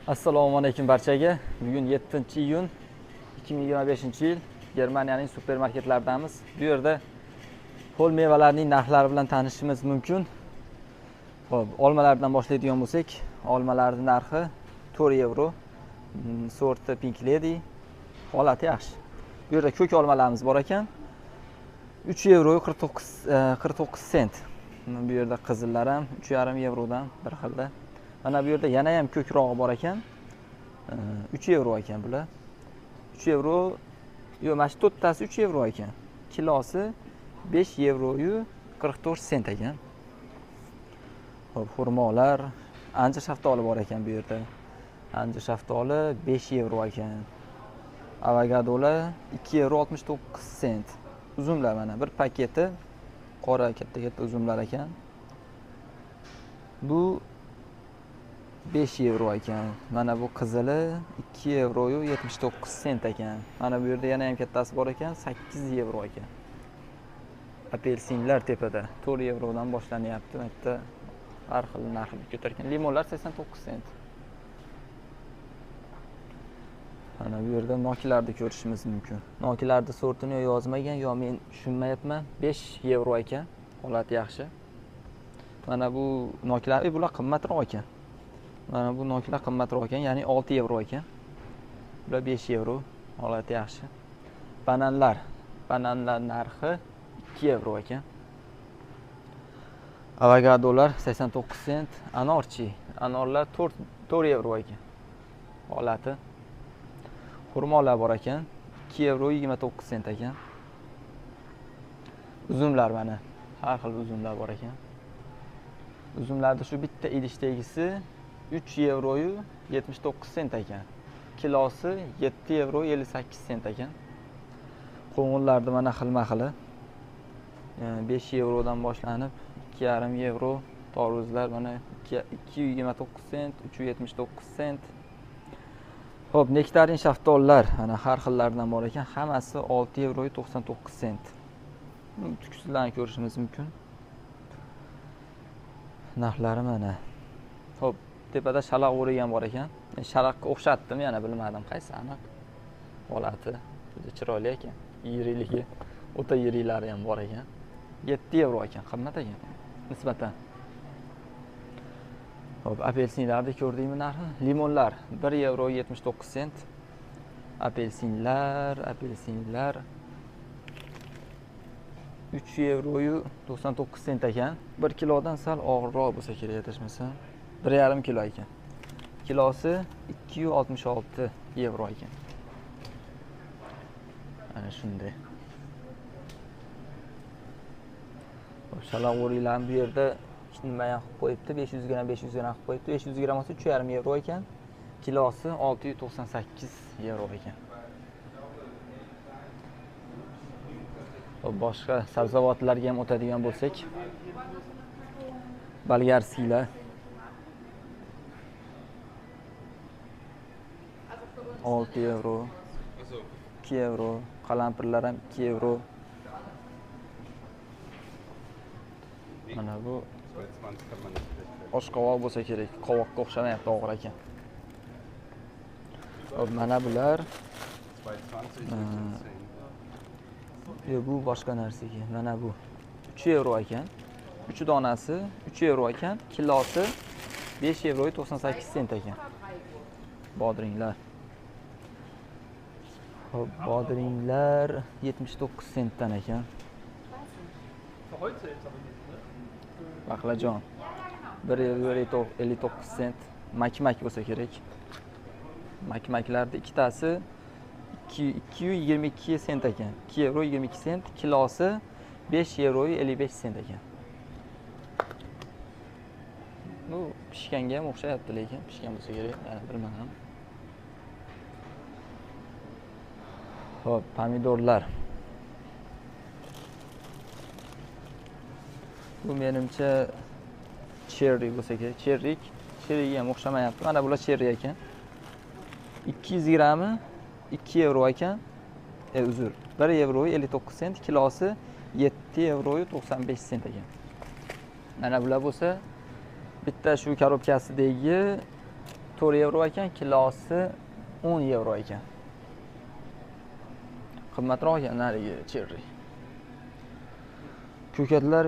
Assalomu alaykum barchaga. Bugun 7-iyun 2025-yil Germaniyaning supermarketlaridamiz. Bu yerda ho'l mevalarning narxlari bilan tanishishimiz mumkin. Xo'p, olmalardan boshlaydigan bo'lsak, olmalarning narxi 4 euro. Sorti Pink Lady. Holati yaxshi. Bu yerda ko'k olmalarimiz bor ekan. 3 euro 49 sent. Bu yerda qizillar ham 3,5 eurodan bir xilda. Mana bu yerda yana ham ko'krog'i bor ekan. 3 euro ekan bular. 3 euro, yo'q, mana shu to'rttasi 3 euro ekan. Kilosi 5 euro 44 sent ekan. Xo'p, xurmolar, anjir shaftoli bor ekan bu yerda. Anjir shaftoli 5 euro ekan. Avokadolar 2 euro 69 sent. Uzumlar mana bir paketi qora katta uzumlar ekan. Bu 5 euro ekan. Mana bu qizili 2 euro 79 sent ekan. Mana bu yerda yana ham kattasi bor ekan, 8 euro ekan. Apelsinlar tepada 4 eurodan boshlanyapti. Bitta har xil narxi ko'targan. Limonlar 89 sent. Mana bu yerda nokilarni ko'rishimiz mumkin. Nokilarni sortini yozmagan, yo men tushunmayapman. 5 euro ekan. Holati yaxshi. Mana bu nokilar, bular qimmatroq ekan. Mana bu nokilar qimmatroq ekan, ya'ni 6 euro ekan. Bular 5 euro, holati yaxshi. Bananlar narxi 2 euro ekan. Avokadolar 89 sent, anorlar 4 euro ekan. Holati. Xurmolar bor ekan, 2 euro 29 sent ekan. Uzumlar mana, har xil uzumlar bor ekan. Uzumlarda shu bitta idishdagisi 3 euro 79 sent ekan. Kilosi 7 euro 58 sent ekan. Qo'ng'illarni mana xilma-xili. 5 eurodan boshlanib 2,5 euro. Toruzlar mana 2,29 sent, 3,79 sent. Xo'p, nektarin shaftollar mana har xillaridan bor ekan. Hammasi 6 euro 99 sent. Tuksizlarni ko'rishimiz mumkin. Narxlari mana. Xo'p, tepada shalaq o'ragan bor ekan. Shalaqqa o'xshatdim, yana bilmadim qaysi aniq. Holati juda chiroyli ekan. Yiriligi, o'ta yiriklari ham bor ekan. 7 euro ekan, qimmat ekan nisbatan. Xo'p, apelsinlarni ko'rdingmi narxi? Limonlar 1 euro 79 sent. Apelsinlar 3 euro 99 sent ekan. 1 kilodan sal og'irroq bo'lsa kerak adashmasam. 1,5 kilo ekan. Kilosi 266 euro ekan. Ana shunday. Shalaq o'riklarni bu yerda hech nima ham qilib qo'yibdi. 500 gram qilib qo'yibdi. 500 gram olsa 3,5 euro ekan. Kilosi 698 euro ekan. Boshqa sabzavotlarga ham o'tadigan bo'lsak, bolgarskiylar 6 euro, 2 euro, qalampirlar ham 2 euro. Mana bu oshqovoq bo'lsa kerak, qovoqqa o'xshamayapti, og'ir ekan. Mana bular bu boshqa narsaga. Mana bu 3 euro ekan. 3 donasi 3 euro ekan. Kilosi 5 euro 98 sent ekan. Bodringlar. Xo'p, bodringlar 79 sentdan ekan. Baqlajon 1 euro 59 sent. Makmak bo'lsa kerak. Makmaklarda ikkitasi 222 sent ekan. 2 euro 22 sent, kilosi 5 euro 55 sent ekan. Bu pishganga ham o'xshayapti, lekin pishgan bo'lsa kerak, yana bilmadim. Xo'p, pomidorlar. Bu menimcha cherry bo'lsa kerak. Cherryga ham o'xshamayapti. Mana bular cherry ekan. 200 grami 2 euro ekan. Uzr. 1 euro 59 sent, kilosi 7 euro 95 sent ekan. Mana bular bo'lsa bitta shu korobkasidagi 4 yevro ekan, kilosi 10 yevro ekan. Qimmatroq ekan narigi cherry. Ko'katlar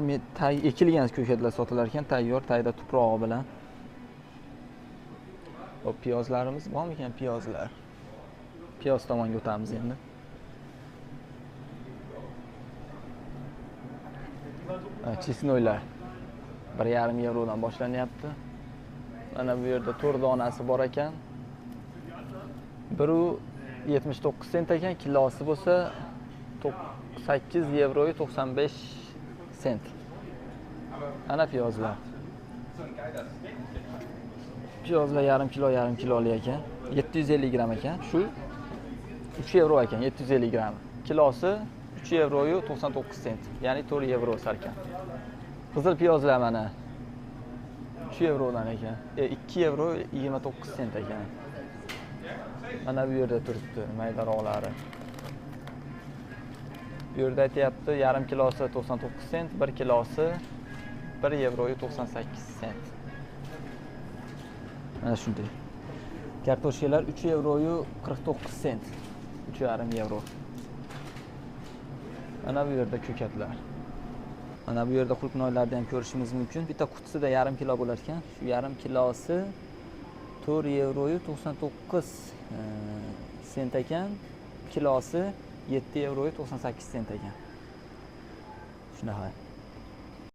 ekilgan ko'katlar sotilar ekan, tayyor, tayda tuprog'i bilan. Hop, piyozlarimiz bormi ekan, piyozlar? Piyoz tomonga o'tamiz endi. Chesnoylar 1,5 yevrodan boshlanyapti. Mana bu yerda 4 donasi bor ekan. 1,79 sent ekan, kilosi bo'lsa 8 yevro 95 sent. Ana piyozlar. Piyozlar yarim kiloli ekan. 750 gram ekan. Shu 3 yevro ekan, 750 gram. Kilosi 3 yevro 99 sent. Ya'ni 4 yevro ekan. Qizil piyozlar mana 3 yevrodan ekan. 2 yevro 29 sent ekan. Mana bu yerda turibdi maydaroqlari. Bu yerda aytyapti, yarim kilosi 99 sent, 1 kilosi 1 yevro 98 sent. Mana shunday. Kartoshkalar 3 yevro 49 sent. 3,5 yevro. Mana bu yerda ko'katlar. Mana bu yerda qulupnoylarni ham ko'rishimiz mumkin. Bitta qutisida yarim kilo bo'lar ekan. Shu yarim kilosi 4 yevro 99 sent ekan. Kilosi 7 yevro 98 sent ekan. Shunaqa.